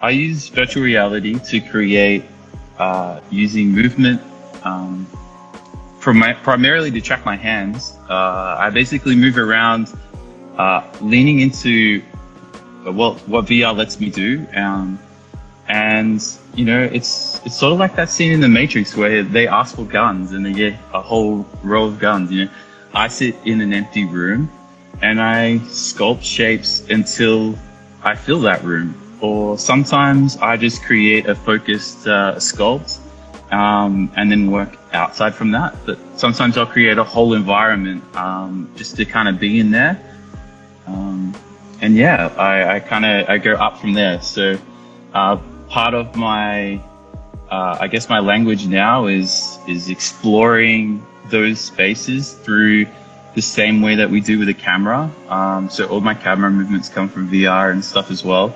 I use virtual reality to create using movement, primarily to track my hands. I basically move around, leaning into what VR lets me do. And it's sort of like that scene in the Matrix where they ask for guns and they get a whole row of guns. I sit in an empty room and I sculpt shapes until I fill that room. Or sometimes I just create a focused sculpt, and then work outside from that. But sometimes I'll create a whole environment just to kind of be in there. And yeah, I go up from there. So part of my I guess my language now is exploring those spaces through the same way that we do with a camera. So all my camera movements come from VR and stuff as well.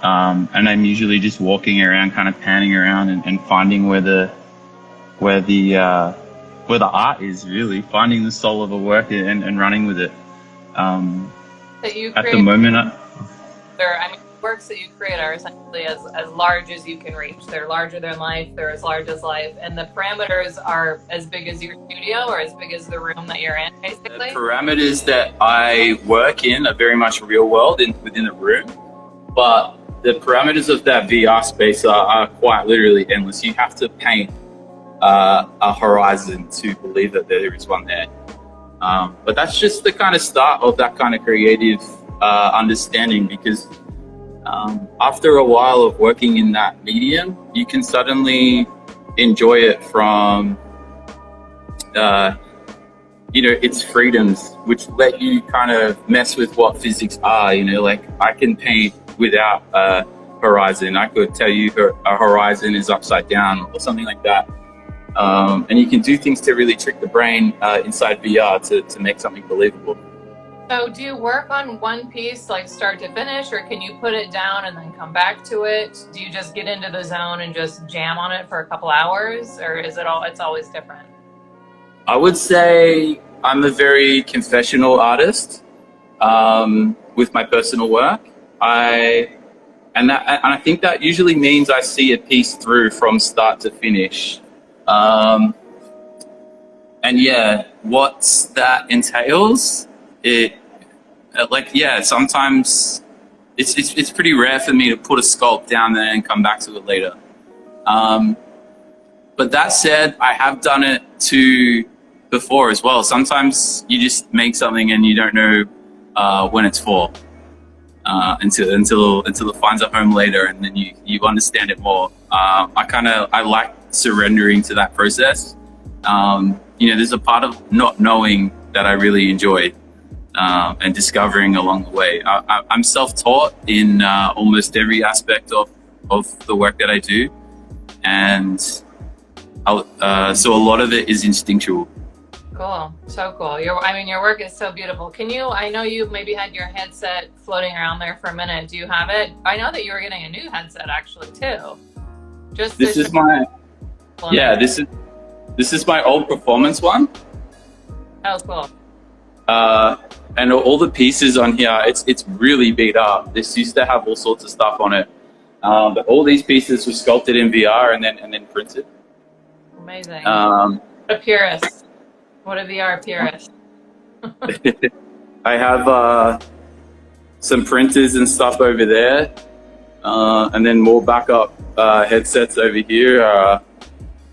And I'm usually just walking around, kind of panning around and finding where the art is, really finding the soul of a work and running with it. That you at the moment, works that you create are essentially as large as you can reach. They're larger than life. They're as large as life, and the parameters are as big as your studio or as big as the room that you're in, basically. The parameters that I work in are very much real world within the room, but the parameters of that VR space are quite literally endless. You have to paint a horizon to believe that there is one there. But that's just the kind of start of that kind of creative understanding, because after a while of working in that medium, you can suddenly enjoy it from its freedoms, which let you kind of mess with what physics are. Like I can paint without a horizon. I could tell you a horizon is upside down or something like that. And you can do things to really trick the brain inside VR to make something believable. So do you work on one piece like start to finish, or can you put it down and then come back to it? Do you just get into the zone and just jam on it for a couple hours, or is it's always different? I would say I'm a very confessional artist with my personal work. I think that usually means I see a piece through from start to finish. And yeah, what that entails, sometimes it's pretty rare for me to put a sculpt down there and come back to it later. But that said, I have done it before as well. Sometimes you just make something and you don't know when it's for. Until it finds a home later, and then you understand it more. I like surrendering to that process. There's a part of not knowing that I really enjoy, and discovering along the way. I'm self-taught in almost every aspect of the work that I do, and so a lot of it is instinctual. Cool. So cool. Your work is so beautiful. I know you maybe had your headset floating around there for a minute. Do you have it? I know that you were getting a new headset actually too. This is my old performance one. Oh, cool. And all the pieces on here, it's really beat up. This used to have all sorts of stuff on it. But all these pieces were sculpted in VR and then printed. Amazing. A purist. What a VR purist. I have some printers and stuff over there, and then more backup headsets over here.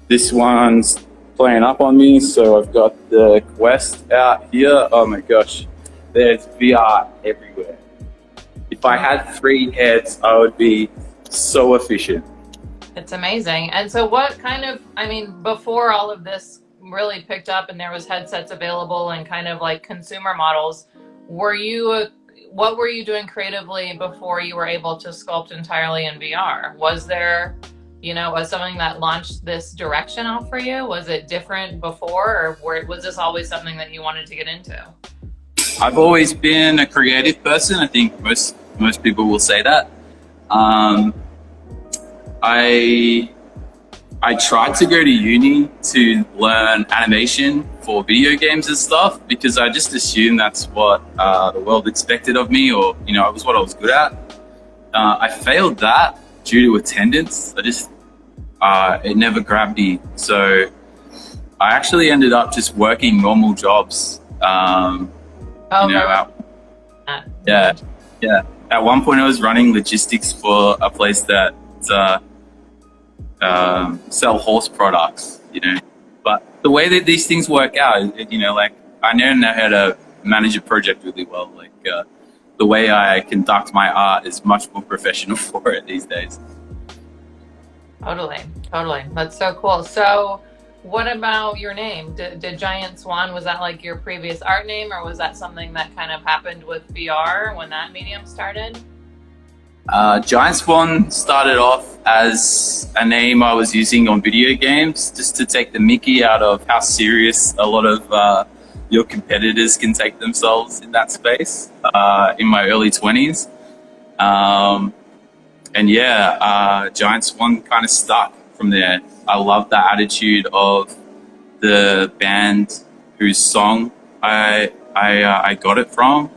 This one's playing up on me, so I've got the Quest out here. Oh my gosh, there's VR everywhere. If I had 3 heads, I would be so efficient. It's amazing. And so before all of this really picked up and there was headsets available and kind of like consumer models, what were you doing creatively before you were able to sculpt entirely in VR? Was there, was something that launched this direction out for you? Was it different before, or was this always something that you wanted to get into? I've always been a creative person. I think most people will say that. I tried to go to uni to learn animation for video games and stuff, because I just assumed that's what the world expected of me, or it was what I was good at. I failed that, due to attendance, it never grabbed me. So I actually ended up just working normal jobs. Yeah. At one point, I was running logistics for a place that sell horse products. But the way that these things work out, like I now know how to manage a project really well. Like the way I conduct my art is much more professional for it these days. Totally. That's so cool. So what about your name? Did Giant Swan, was that like your previous art name, or was that something that kind of happened with VR when that medium started? Giant Swan started off as a name I was using on video games just to take the mickey out of how serious a lot of your competitors can take themselves in that space in my early 20s. Giant Swan kind of stuck from there. I love the attitude of the band whose song I got it from.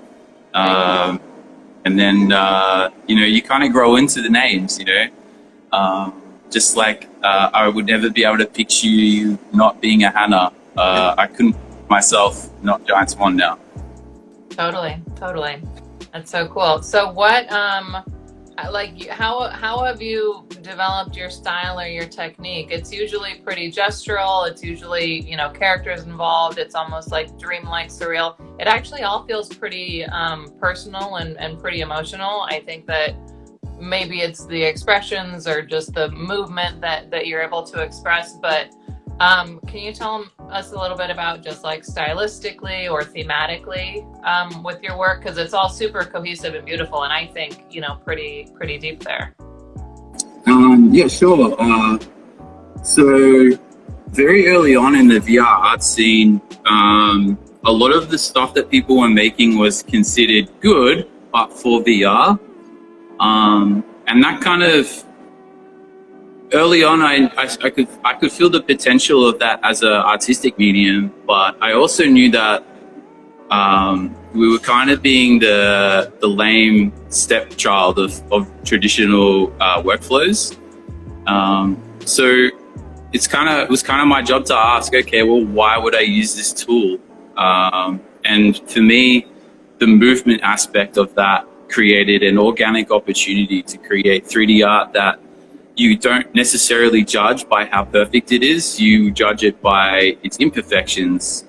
And then, you kind of grow into the names, just like I would never be able to picture you not being a Hannah. I couldn't myself not Giant Swan now. Totally. That's so cool. So what, how have you developed your style or your technique? It's usually pretty gestural. It's usually, characters involved. It's almost like dreamlike, surreal. It actually all feels pretty personal and pretty emotional. I think that maybe it's the expressions or just the movement that you're able to express. But can you tell us a little bit about just like stylistically or thematically with your work? Because it's all super cohesive and beautiful, and I think pretty deep there. Yeah, sure. So very early on in the VR art scene, a lot of the stuff that people were making was considered good, but for VR, and that kind of early on, I could feel the potential of that as an artistic medium, but I also knew that we were kind of being the lame stepchild of traditional workflows. So it was kind of my job to ask, okay, well, why would I use this tool? And for me, the movement aspect of that created an organic opportunity to create 3D art that you don't necessarily judge by how perfect it is. You judge it by its imperfections,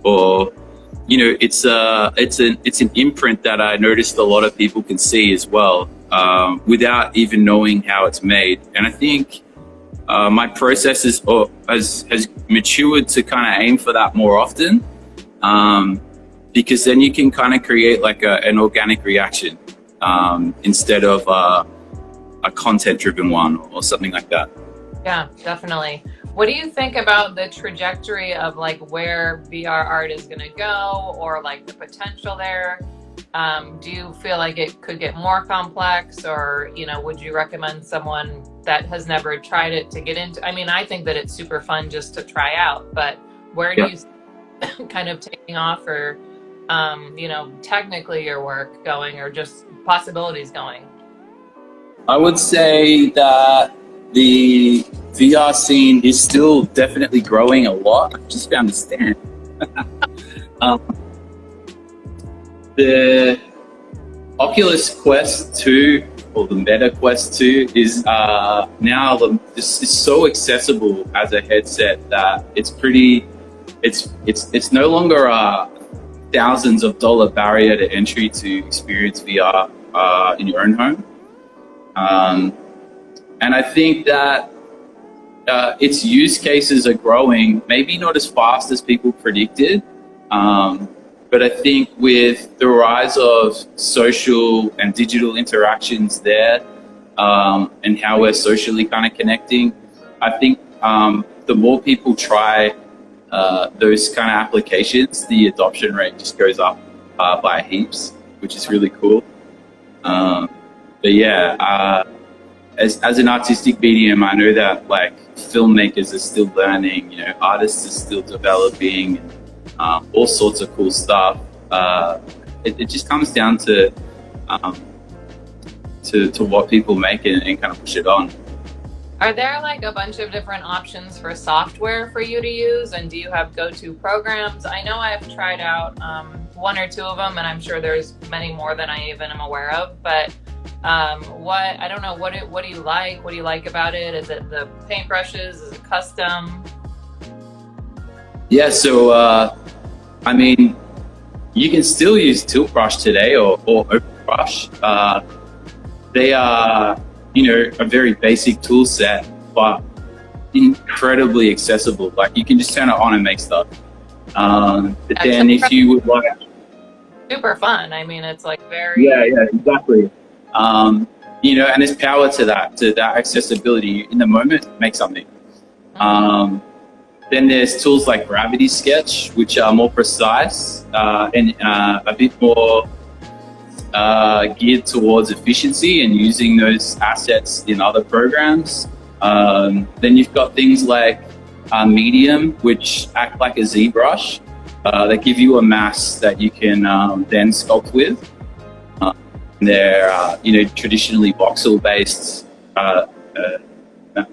or it's an imprint that I noticed a lot of people can see as well, without even knowing how it's made. And I think my process has matured to kind of aim for that more often, because then you can kind of create like an organic reaction instead of a content-driven one or something like that. Yeah, definitely. What do you think about the trajectory of like where VR art is going to go, or like the potential there? Do you feel like it could get more complex, or would you recommend someone that has never tried it to get into? I mean, I think that it's super fun just to try out, but where do you see kind of taking off, or technically your work going, or just possibilities going? I would say that the VR scene is still definitely growing a lot. I just found a stand. The Oculus Quest 2, or the Meta Quest 2, is now is so accessible as a headset that it's no longer a thousands of dollar barrier to entry to experience VR in your own home. And I think that its use cases are growing, maybe not as fast as people predicted, but I think with the rise of social and digital interactions there, and how we're socially kind of connecting, I think the more people try those kind of applications, the adoption rate just goes up by heaps, which is really cool. But yeah, as an artistic medium, I know that like filmmakers are still learning, artists are still developing, all sorts of cool stuff. It just comes down to to what people make and kind of push it on. Are there like a bunch of different options for software for you to use? And do you have go-to programs? I know I've tried out one or two of them, and I'm sure there's many more than I even am aware of. But I don't know, what do you like? What do you like about it? Is it the paintbrushes? Is it custom? Yeah, so I mean, you can still use tilt brush today or open brush. They are, you know, a very basic tool set, but incredibly accessible. Like you can just turn it on and make stuff. But then if you would like, super fun. I mean, it's like very, yeah, exactly. You know, and there's power to that accessibility. In the moment, make something. Then there's tools like Gravity Sketch, which are more precise and a bit more geared towards efficiency and using those assets in other programs. Then you've got things like Medium, which act like a ZBrush. They give you a mass that you can then sculpt with. They're you know, traditionally voxel-based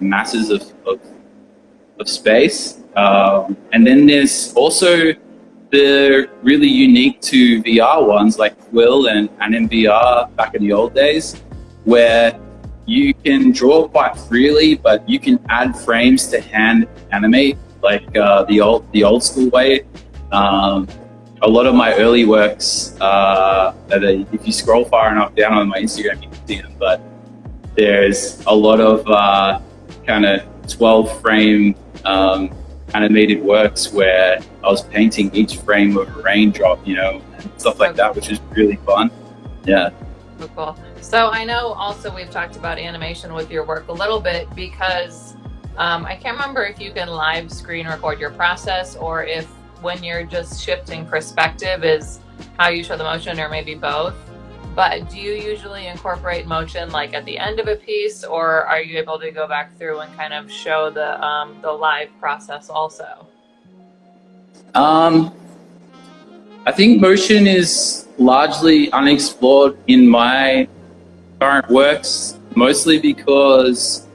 masses of space. And then there's also the really unique to VR ones like Quill and MVR back in the old days, where you can draw quite freely, but you can add frames to hand animate like the old school way. A lot of my early works, if you scroll far enough down on my Instagram, you can see them, but there's a lot of kind of 12 frame animated works where I was painting each frame of a raindrop, you know, and stuff like that, which is really fun. Yeah. So cool. So I know also we've talked about animation with your work a little bit because I can't remember if you can live screen record your process or if when you're just shifting perspective is how you show the motion, or maybe both. But do you usually incorporate motion like at the end of a piece, or are you able to go back through and kind of show the live process also? I think motion is largely unexplored in my current works, mostly because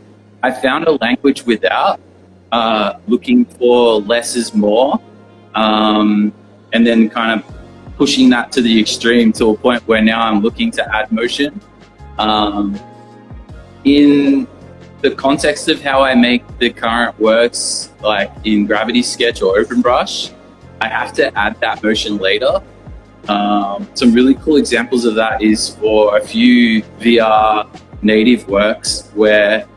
I found a language without, looking for less is more, and then kind of pushing that to the extreme to a point where now I'm looking to add motion. In the context of how I make the current works, like in Gravity Sketch or OpenBrush, I have to add that motion later. Some really cool examples of that is for a few VR native works where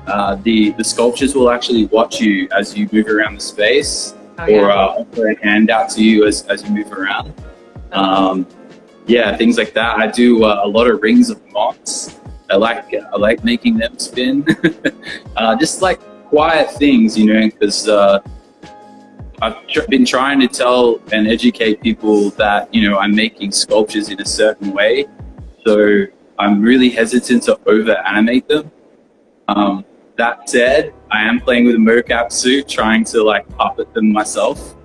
the sculptures will actually watch you as you move around the space, or offer a hand out to you as you move around. Yeah, things like that. I do a lot of rings of moths. I like making them spin. Just like quiet things, you know, because I've been trying to tell and educate people that, you know, I'm making sculptures in a certain way. So I'm really hesitant to over animate them. That said, I am playing with a mocap suit, trying to like puppet them myself.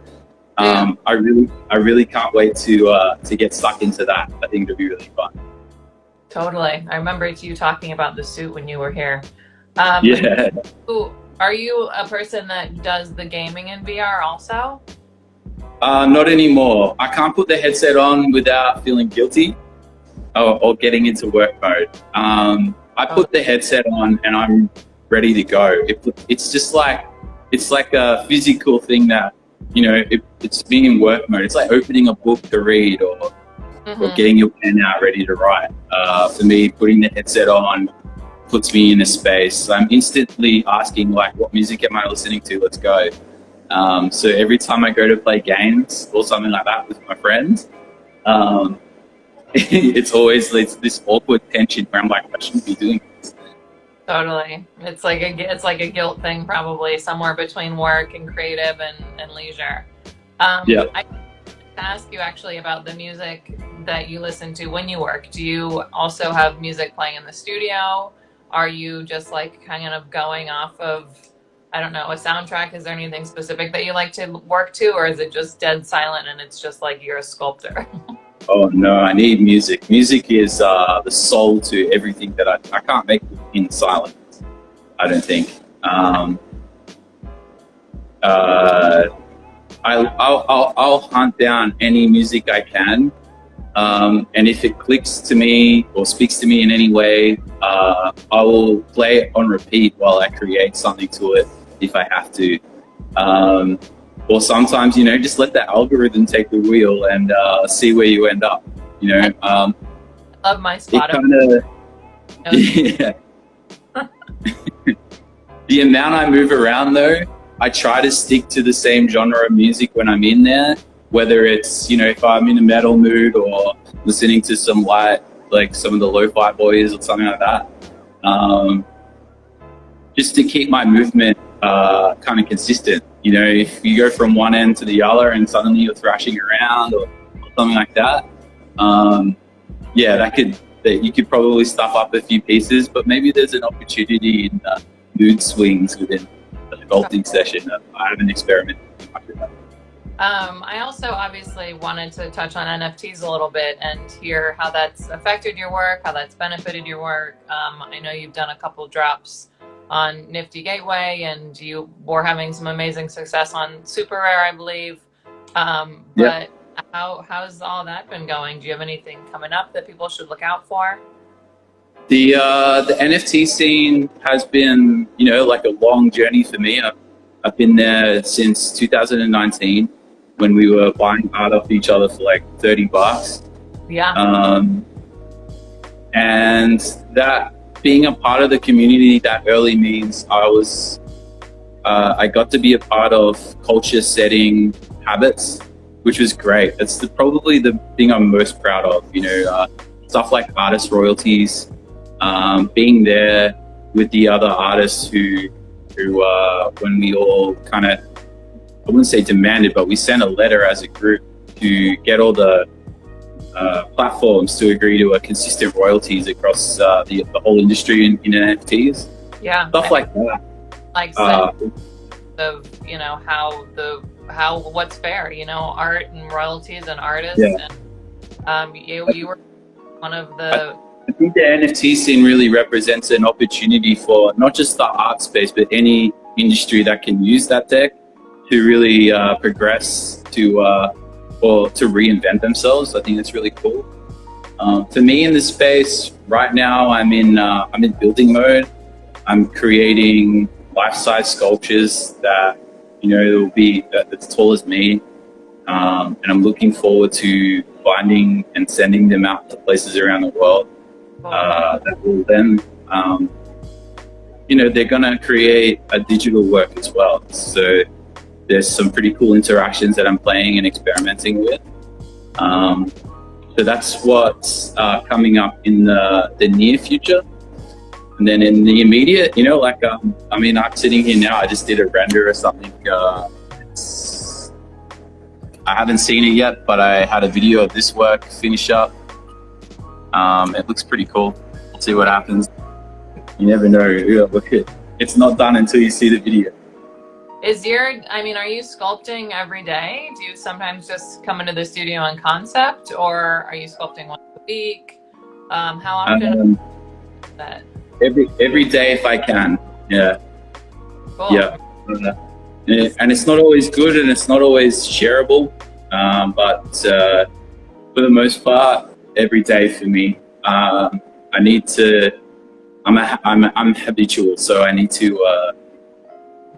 I really can't wait to get stuck into that. I think it'll be really fun. Totally. I remember you talking about the suit when you were here. Yeah. Are you a person that does the gaming in VR also? Not anymore. I can't put the headset on without feeling guilty or getting into work mode. I put the headset on and I'm ready to go. It's just like, it's like a physical thing that, you know, it's being in work mode. It's like opening a book to read or getting your pen out ready to write. For me, putting the headset on puts me in a space. I'm instantly asking, like, what music am I listening to? Let's go. So every time I go to play games or something like that with my friends, it's always this awkward tension where I'm like, I shouldn't be doing this. Totally. It's like a guilt thing, probably somewhere between work and creative and leisure. Yeah. I ask you actually about the music that you listen to when you work. Do you also have music playing in the studio? Are you just like kind of going off of, I don't know, a soundtrack? Is there anything specific that you like to work to, or is it just dead silent and it's just like you're a sculptor? Oh no, I need music. Music is the soul to everything that I can't make in silence. I don't think. I'll hunt down any music I can, and if it clicks to me or speaks to me in any way, I will play it on repeat while I create something to it if I have to. Or sometimes, just let the algorithm take the wheel and see where you end up. I love my Spotify. Yeah. The amount I move around though, I try to stick to the same genre of music when I'm in there, whether it's, if I'm in a metal mood or listening to some light, like some of the lo-fi boys or something like that. Just to keep my movement kind of consistent. If you go from one end to the other and suddenly you're thrashing around or something like that, you could probably stuff up a few pieces, but maybe there's an opportunity in mood swings within a sculpting session. I haven't experimented much with that. I also obviously wanted to touch on NFTs a little bit and hear how that's affected your work, how that's benefited your work. I know you've done a couple drops on Nifty Gateway, and you were having some amazing success on Super Rare, I believe. But how's all that been going? Do you have anything coming up that people should look out for? The NFT scene has been, like a long journey for me. I've been there since 2019 when we were buying art off each other for like $30. Yeah. And that being a part of the community that early means I got to be a part of culture setting habits, which was great. It's probably the thing I'm most proud of, stuff like artist royalties, being there with the other artists who when we all kind of, I wouldn't say demanded, but we sent a letter as a group to get all the platforms to agree to a consistent royalties across the whole industry in NFTs. Yeah. Stuff like that. Like how what's fair, art and royalties and artists. Yeah. And you were one of the. I think the NFT scene really represents an opportunity for not just the art space, but any industry that can use that tech to really progress or to reinvent themselves. I think that's really cool. For me in this space right now, I'm in building mode. I'm creating life-size sculptures that will be as tall as me, and I'm looking forward to finding and sending them out to places around the world. That will then, they're gonna create a digital work as well. So there's some pretty cool interactions that I'm playing and experimenting with. So that's what's coming up in the near future. And then in the immediate, I'm sitting here now, I just did a render or something. I haven't seen it yet, but I had a video of this work finish up. It looks pretty cool. We'll see what happens. You never know. It's not done until you see the video. Are you sculpting every day? Do you sometimes just come into the studio on concept, or are you sculpting once a week? How often is that? Every day if I can. Yeah. Cool. Yeah. And it's not always good and it's not always shareable. But for the most part, every day for me. I'm habitual, so I need to,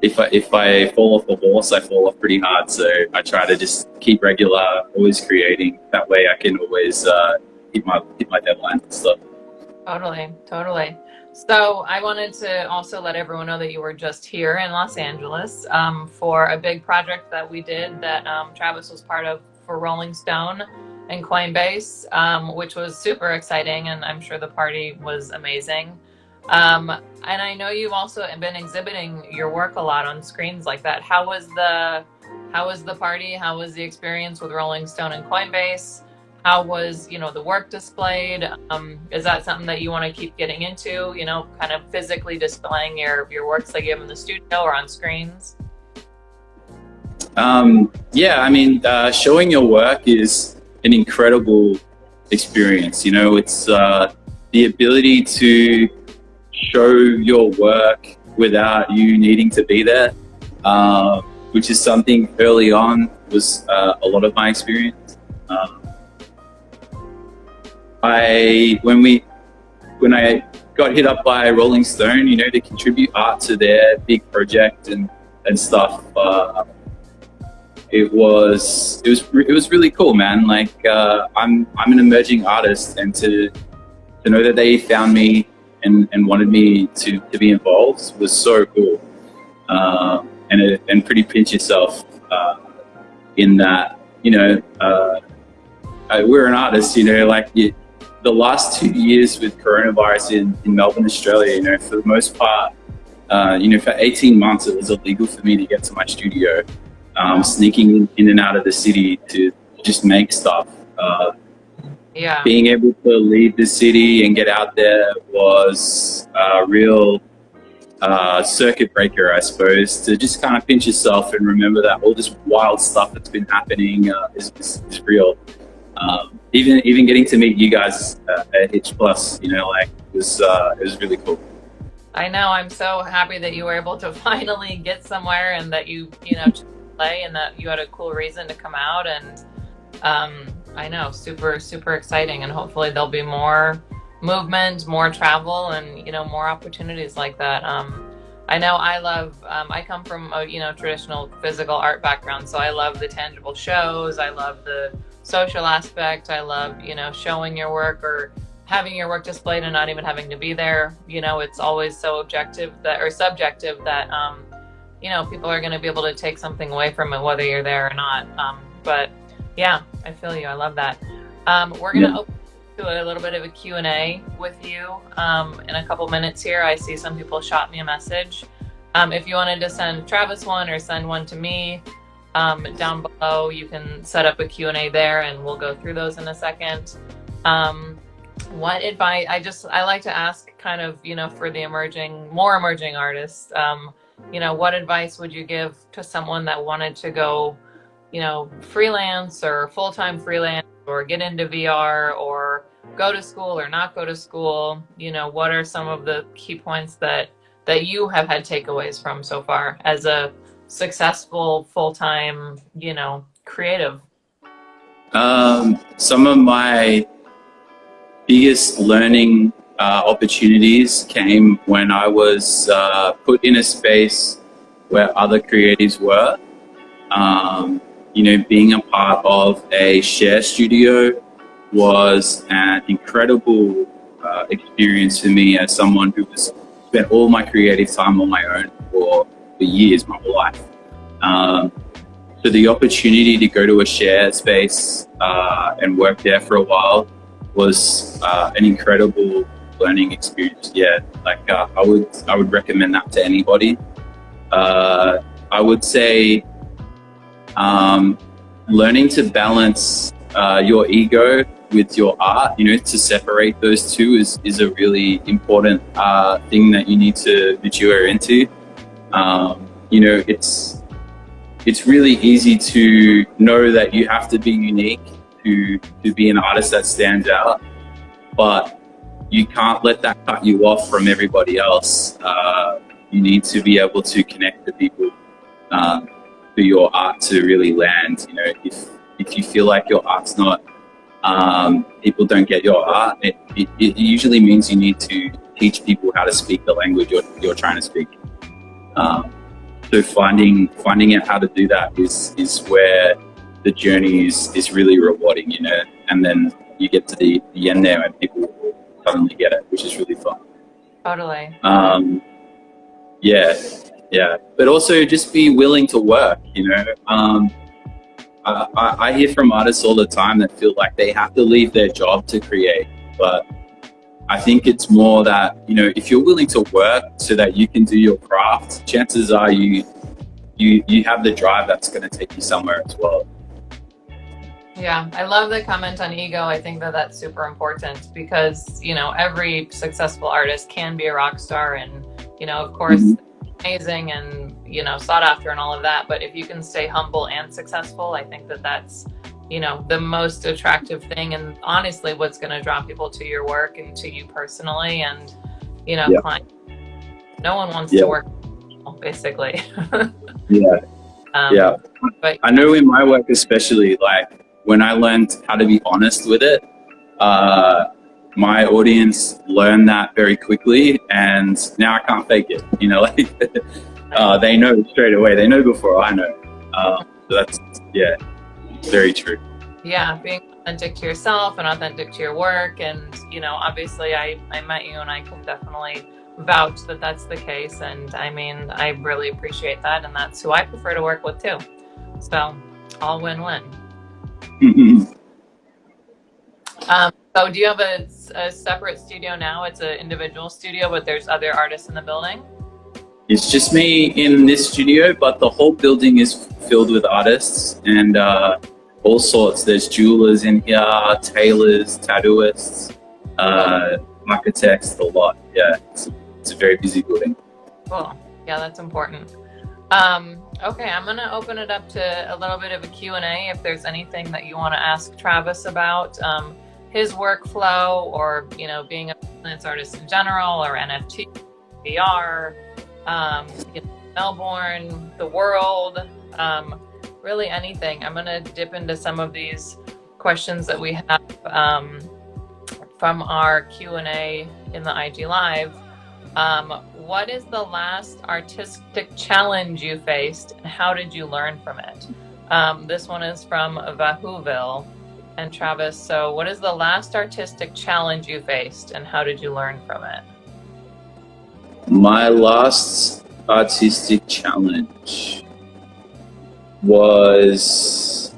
if I fall off the horse, I fall off pretty hard. So I try to just keep regular, always creating. That way I can always hit my deadlines and stuff. Totally. So I wanted to also let everyone know that you were just here in Los Angeles for a big project that we did that Travis was part of for Rolling Stone and Coinbase, which was super exciting, and I'm sure the party was amazing. And I know you've also been exhibiting your work a lot on screens like that. How was the party? How was the experience with Rolling Stone and Coinbase? How was, the work displayed? Is that something that you want to keep getting into, kind of physically displaying your works like you have in the studio or on screens? Showing your work is an incredible experience. You know, it's the ability to show your work without you needing to be there, which is something early on was a lot of my experience. When I got hit up by Rolling Stone, you know, to contribute art to their big project and stuff, it was really cool, man. Like I'm an emerging artist, and to know that they found me and wanted me to be involved was so cool. And pretty pinch yourself in that, you know, we're an artist, you know, like the last 2 years with coronavirus in Melbourne, Australia, you know, for the most part, you know, for 18 months, it was illegal for me to get to my studio, sneaking in and out of the city to just make stuff. Yeah. Being able to leave the city and get out there was a real circuit breaker, I suppose, to just kind of pinch yourself and remember that all this wild stuff that's been happening is real. Even getting to meet you guys at Hitch Plus, you know, like it was really cool. I know. I'm so happy that you were able to finally get somewhere, and that you know, play, and that you had a cool reason to come out. And I know, super, super exciting. And hopefully there'll be more movement, more travel, and, you know, more opportunities like that. I know I come from a, you know, traditional physical art background, so I love the tangible shows. I love the social aspect. I love, you know, showing your work or having your work displayed and not even having to be there. You know, it's always so subjective that you know, people are going to be able to take something away from it, whether you're there or not. But yeah, I feel you. I love that. We're going to open to a little bit of a Q&A with you in a couple minutes here. I see some people shot me a message. If you wanted to send Travis one or send one to me, down below, you can set up a Q&A there, and we'll go through those in a second. What advice, I like to ask kind of, you know, for the more emerging artists, you know, what advice would you give to someone that wanted to go, you know, freelance or full-time freelance, or get into VR, or go to school or not go to school? You know, what are some of the key points that you have had takeaways from so far as a successful full-time, you know, creative? Some of my biggest learning opportunities came when I was put in a space where other creatives were. You know, being a part of a share studio was an incredible experience for me as someone who was spent all my creative time on my own for years, my whole life. So the opportunity to go to a shared space and work there for a while was an incredible learning experience. Yeah, like I would recommend that to anybody. I would say learning to balance your ego with your art, you know, to separate those two is a really important thing that you need to mature into. You know, it's really easy to know that you have to be unique to be an artist that stands out, but you can't let that cut you off from everybody else. You need to be able to connect to people for your art to really land. You know, if you feel like your art's not, people don't get your art, it usually means you need to teach people how to speak the language you're trying to speak. So finding out how to do that is where the journey is really rewarding, you know, and then you get to the end there and people suddenly get it, which is really fun. Totally. Yeah. But also just be willing to work, you know. I hear from artists all the time that feel like they have to leave their job to create, but I think it's more that, you know, if you're willing to work so that you can do your craft, chances are you have the drive that's going to take you somewhere as well. Yeah, I love the comment on ego. I think that's super important because, you know, every successful artist can be a rock star, and, you know, of course, amazing and, you know, sought after and all of that. But if you can stay humble and successful, I think that's you know, the most attractive thing, and honestly what's going to draw people to your work and to you personally. And you know, Yeah. client, no one wants Yeah. to work with people, basically. Yeah. Yeah. But I know in my work, especially, like when I learned how to be honest with it, my audience learned that very quickly, and now I can't fake it. You know, like they know straight away. They know before I know. So that's, yeah, very true. yeah, being authentic to yourself and authentic to your work. And you know, obviously I met you, and I can definitely vouch that that's the case. And I mean, I really appreciate that, and that's who I prefer to work with too. So all win-win. So do you have a separate studio now? It's an individual studio, but there's other artists in the building? It's just me in this studio, but the whole building is filled with artists and all sorts. There's jewelers in here, tailors, tattooists, architects, a lot. Yeah, it's a very busy building. Cool. Yeah, that's important. Okay, I'm gonna open it up to a little bit of a Q&A if there's anything that you want to ask Travis about his workflow, or you know, being a freelance artist in general, or NFT, VR, you know, Melbourne, the world, really anything. I'm gonna dip into some of these questions that we have from our Q&A in the IG Live. What is the last artistic challenge you faced, and how did you learn from it? This one is from Vahuville. And Travis, so what is the last artistic challenge you faced, and how did you learn from it? My last artistic challenge was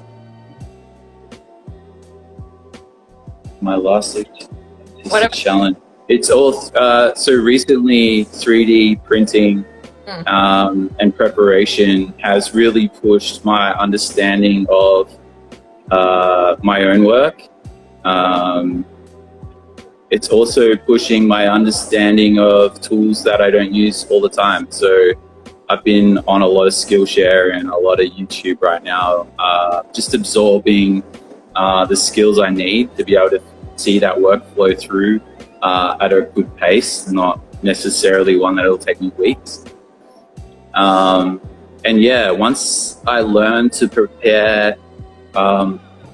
challenge. It's all so recently 3D printing and preparation has really pushed my understanding of my own work. It's also pushing my understanding of tools that I don't use all the time. So I've been on a lot of Skillshare and a lot of YouTube right now, just absorbing the skills I need to be able to see that work flow through at a good pace, not necessarily one that'll take me weeks. And yeah, once I learned to prepare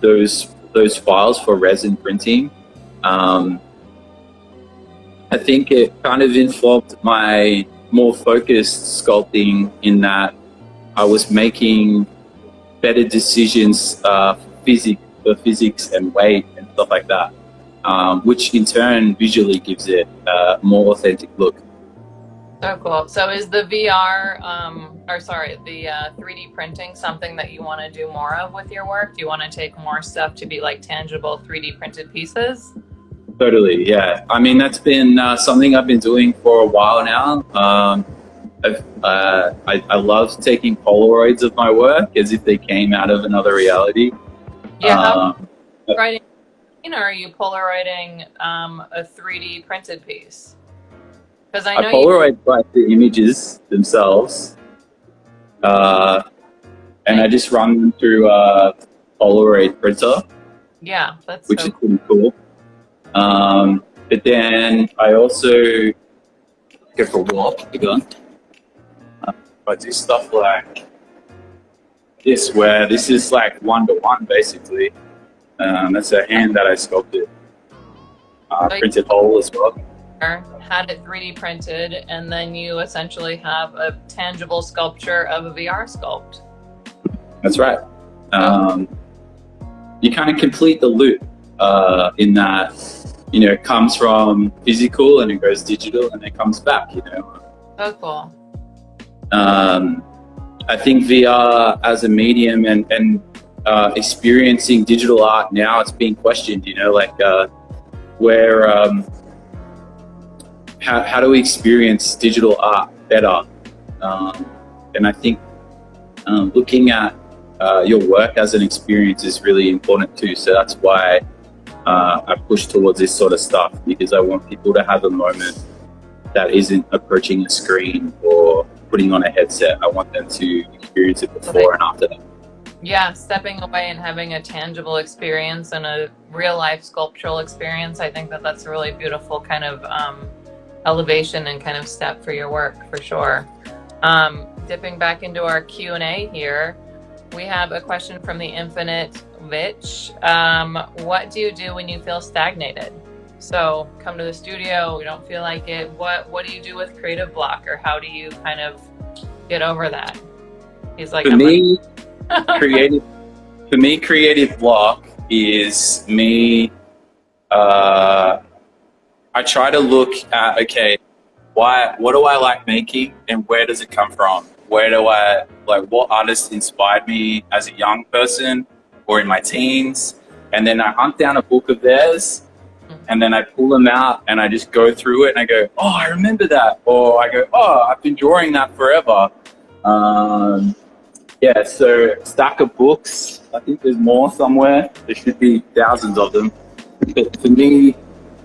those files for resin printing, I think it kind of informed my more focused sculpting, in that I was making better decisions for physics and weight and stuff like that, which in turn visually gives it a more authentic look. So cool. So is the VR, the 3D printing something that you want to do more of with your work? Do you want to take more stuff to be like tangible 3D printed pieces? Totally, yeah. I mean, that's been something I've been doing for a while now. I love taking Polaroids of my work as if they came out of another reality. Yeah, writing, or are you Polaroiding a 3D printed piece? Because I know Polaroid like the images themselves, and I just run them through a Polaroid printer. Yeah, that's which is pretty cool. But then I also go for a walk again. I do stuff like this, where this is like 1-to-1 basically. That's a hand that I sculpted. Printed hole as well. Had it 3D printed, and then you essentially have a tangible sculpture of a VR sculpt. That's right. You kind of complete the loop in that, you know, it comes from physical and it goes digital and it comes back, you know. So cool. I think VR as a medium and experiencing digital art now, it's being questioned, you know, like where how do we experience digital art better? And I think looking at your work as an experience is really important too. So that's why I push towards this sort of stuff, because I want people to have a moment that isn't approaching a screen or putting on a headset. I want them to experience it before and after that. Yeah, stepping away and having a tangible experience and a real life sculptural experience. I think that that's a really beautiful kind of elevation and kind of step for your work for sure. Dipping back into our Q&A here, we have a question from the Infinite Vitch. What do you do when you feel stagnated? So come to the studio, we don't feel like it. What do you do with creative block, or how do you kind of get over that? He's like, creative for me, creative block is me. I try to look at, okay, what do I like making, and where does it come from? Where do I what artists inspired me as a young person or in my teens? And then I hunt down a book of theirs, and then I pull them out and I just go through it and I go, oh, I remember that. Or I go, oh, I've been drawing that forever. Yeah, so stack of books. I think there's more somewhere. There should be thousands of them. But for me,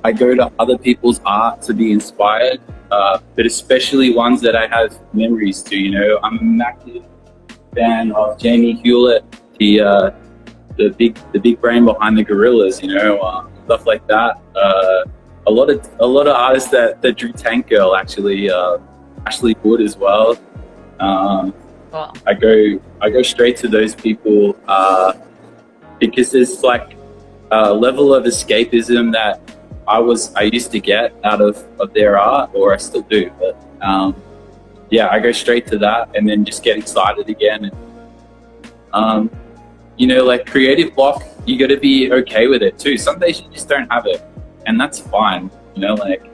I go to other people's art to be inspired, but especially ones that I have memories to. You know, I'm a massive fan of Jamie Hewlett, the big brain behind the Gorillas. You know, stuff like that. A lot of artists that drew Tank Girl, actually, Ashley Wood as well. Cool. I go straight to those people because there's like a level of escapism that I used to get out of their art, or I still do. But yeah, I go straight to that and then just get excited again. And, you know, like creative block, you got to be okay with it too. Some days you just don't have it, and that's fine. You know, like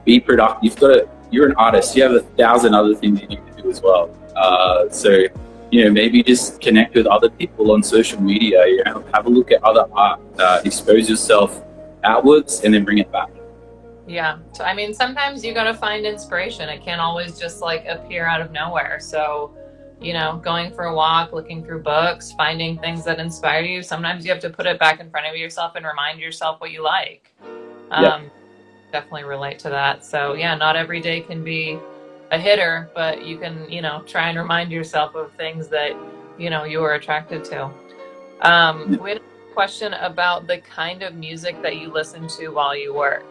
be productive. You're an artist. You have 1,000 other things you need to do as well. So, you know, maybe just connect with other people on social media, you know, have a look at other art, expose yourself outwards and then bring it back. Yeah. So, I mean, sometimes you got to find inspiration. It can't always just like appear out of nowhere. So, you know, going for a walk, looking through books, finding things that inspire you. Sometimes you have to put it back in front of yourself and remind yourself what you like. Yeah. Definitely relate to that. So yeah, not every day can be a hitter, but you can, you know, try and remind yourself of things that, you know, you were attracted to. We had a question about the kind of music that you listen to while you work.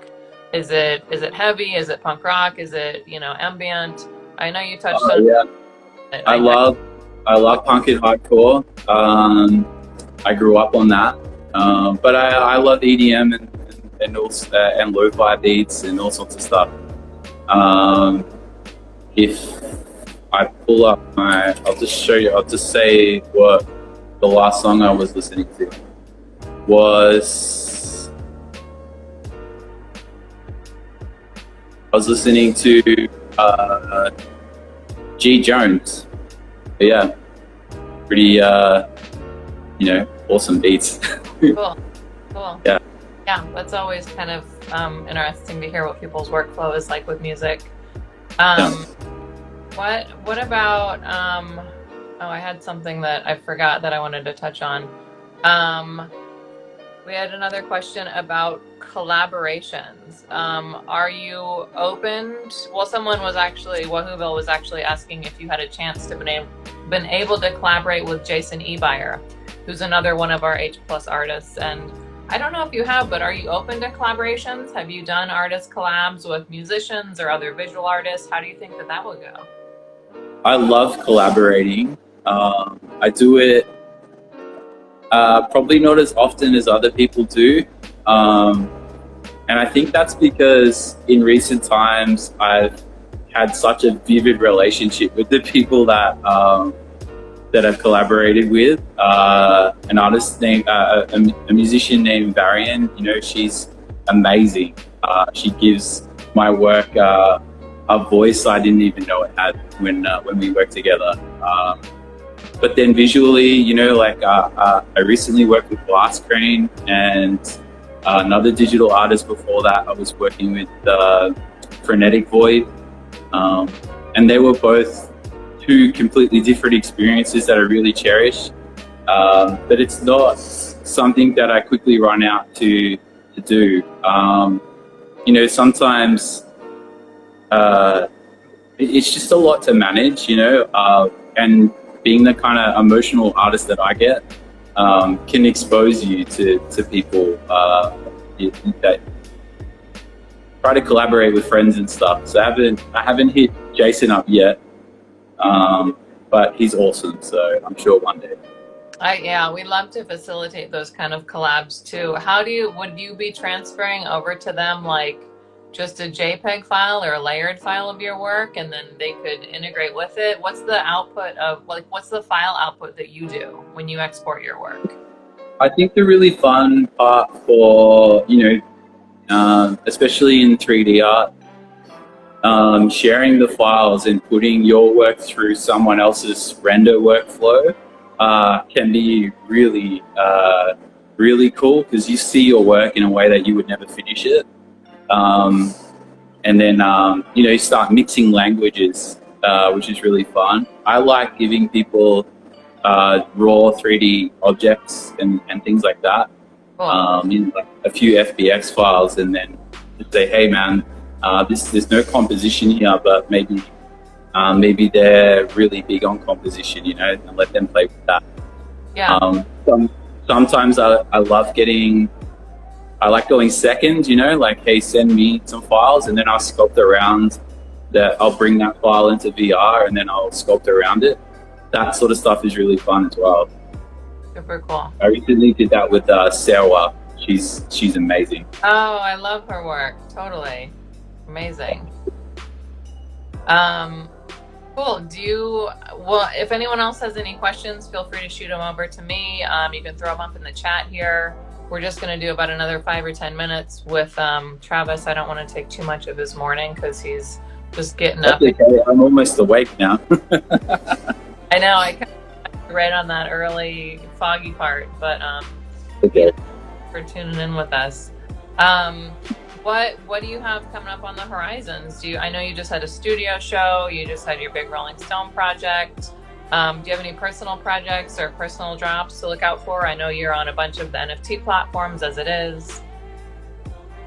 Is it heavy? Is it punk rock? Is it, you know, ambient? I know you touched on. Yeah. I love punk and hardcore. I grew up on that, but I love EDM and also and lo-fi beats and all sorts of stuff. If I pull up I'll just show you. I'll just say what the last song I was listening to was. I was listening to G. Jones. But yeah, pretty you know, awesome beats. Cool. Yeah. Yeah, that's always kind of interesting to hear what people's workflow is like with music. What about I had something that I forgot that I wanted to touch on. We had another question about collaborations. Are you open someone was actually, Wahooville was actually asking if you had a chance to been able to collaborate with Jason Ebeyer, who's another one of our H+ artists. And I don't know if you have, but are you open to collaborations? Have you done artist collabs with musicians or other visual artists? How do you think that will go? I love collaborating. I do it probably not as often as other people do. And I think that's because in recent times, I've had such a vivid relationship with the people that I've collaborated with. An artist named, a musician named Varian, you know, she's amazing. She gives my work a voice I didn't even know it had when we worked together. But then visually, you know, like I recently worked with Glass Crane and another digital artist before that. I was working with Frenetic Void, and they were both two completely different experiences that I really cherish. But it's not something that I quickly run out to do. You know, sometimes it's just a lot to manage, you know, and being the kind of emotional artist that I get, can expose you to people that try to collaborate with friends and stuff. So I haven't hit Jason up yet, but he's awesome. So I'm sure one day. Yeah, we love to facilitate those kind of collabs too. Would you be transferring over to them like just a JPEG file or a layered file of your work, and then they could integrate with it? What's the file output that you do when you export your work? I think the really fun part for, especially in 3D art, sharing the files and putting your work through someone else's render workflow can be really, really cool, because you see your work in a way that you would never finish it. And then, you start mixing languages, which is really fun. I like giving people raw 3D objects and things like that. Cool. Like a few FBX files, and then just say, hey man, there's no composition here, but maybe they're really big on composition, and let them play with that. Yeah. Sometimes I like going second, like, hey, send me some files, and then I'll sculpt around that. I'll bring that file into VR, and then I'll sculpt around it. That sort of stuff is really fun as well. Super cool. I recently did that with Sarah. She's amazing. Oh, I love her work. Totally. Amazing. Cool. If anyone else has any questions, feel free to shoot them over to me. You can throw them up in the chat here. We're just going to do about another 5 or 10 minutes with Travis. I don't want to take too much of his morning because he's just getting up. That's okay. I'm almost awake now. I know. I kind of right on that early foggy part, but okay. For tuning in with us. What do you have coming up on the horizons? I know you just had a studio show. You just had your big Rolling Stone project. Do you have any personal projects or personal drops to look out for? I know you're on a bunch of the NFT platforms as it is.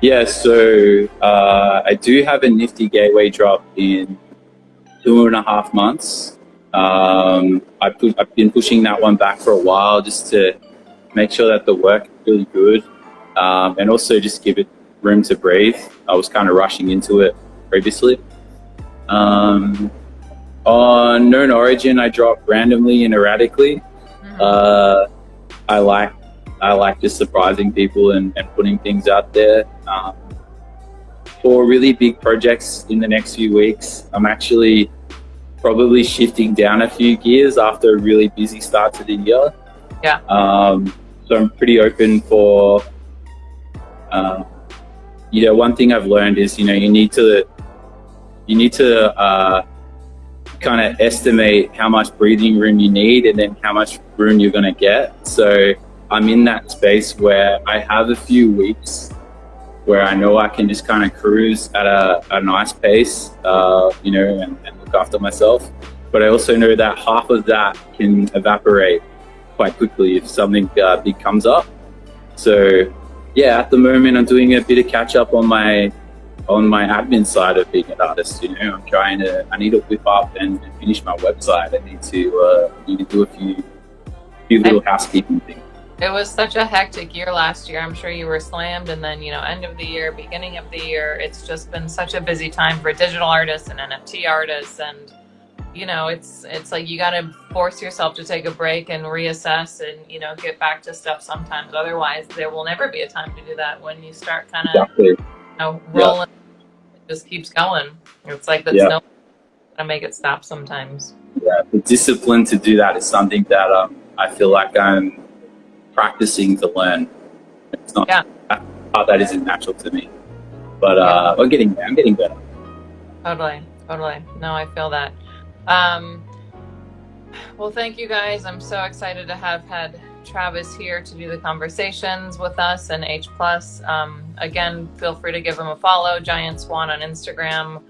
Yeah, so I do have a nifty gateway drop in 2.5 months. I've been pushing that one back for a while just to make sure that the work is really good, and also just give it room to breathe. I was kind of rushing into it previously. On Known Origin, I drop randomly and erratically. Mm-hmm. I like just surprising people and putting things out there. For really big projects in the next few weeks, I'm actually probably shifting down a few gears after a really busy start to the year. Yeah. So I'm pretty open for, one thing I've learned is, you need to kind of estimate how much breathing room you need and then how much room you're going to get. So I'm in that space where I have a few weeks where I know I can just kind of cruise at a nice pace, and look after myself. But I also know that half of that can evaporate quite quickly if something big comes up. So yeah, at the moment I'm doing a bit of catch up on my admin side of being an artist. I need to whip up and finish my website. I need to do a few little housekeeping things. It was such a hectic year last year. I'm sure you were slammed, and then end of the year, beginning of the year, it's just been such a busy time for digital artists and NFT artists, and it's like you got to force yourself to take a break and reassess and get back to stuff sometimes. Otherwise, there will never be a time to do that when you start kind of rolling. Yeah. It just keeps going. It's like that's no to make it stop sometimes. Yeah, the discipline to do that is something that I feel like I'm practicing to learn. It's not that isn't natural to me, but I'm getting better. Totally. No, I feel that. Well, thank you guys. I'm so excited to have had Travis here to do the conversations with us and H+. Again, feel free to give him a follow, Giant Swan on Instagram.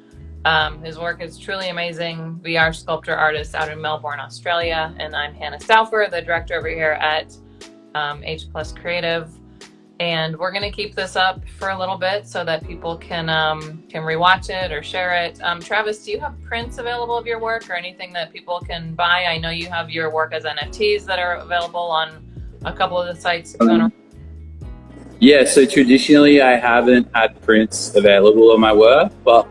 His work is truly amazing. VR sculptor artist out in Melbourne, Australia. And I'm Hannah Stouffer, the director over here at H+ Creative. And we're going to keep this up for a little bit so that people can rewatch it or share it. Travis, do you have prints available of your work or anything that people can buy? I know you have your work as NFTs that are available on a couple of the sites. Yeah, so traditionally I haven't had prints available of my work, but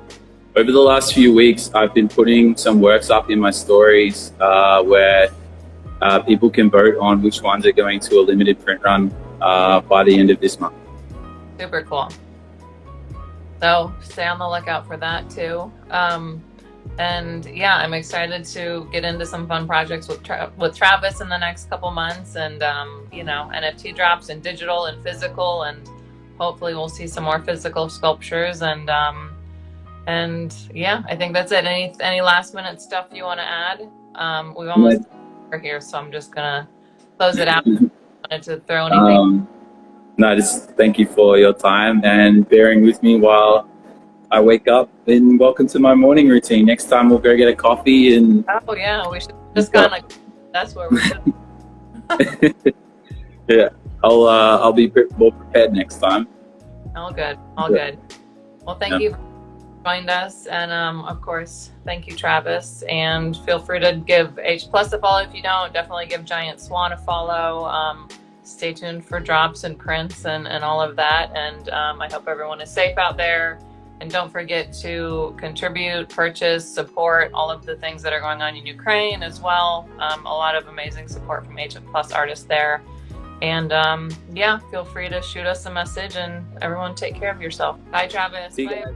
over the last few weeks I've been putting some works up in my stories where people can vote on which ones are going to a limited print run by the end of this month. Super cool. So stay on the lookout for that too. And yeah, I'm excited to get into some fun projects with Travis in the next couple months, and you know, NFT drops and digital and physical, and hopefully we'll see some more physical sculptures. And yeah, I think that's it. Any last minute stuff you want to add? We've almost are here, so I'm just gonna close it out. Wanted to throw anything? No, just thank you for your time and bearing with me while I wake up, and welcome to my morning routine. Next time we'll go get a coffee and... Oh yeah, we should just kind of, that's where we should. Yeah, I'll be more prepared next time. All good, all good. Well, thank you for joining us, and of course, thank you, Travis, and feel free to give H+ a follow if you don't. Definitely give Giant Swan a follow. Stay tuned for drops and prints and all of that, and I hope everyone is safe out there. And don't forget to contribute, purchase, support all of the things that are going on in Ukraine as well. A lot of amazing support from H+ artists there. And yeah, feel free to shoot us a message, and everyone take care of yourself. Bye, Travis. Bye.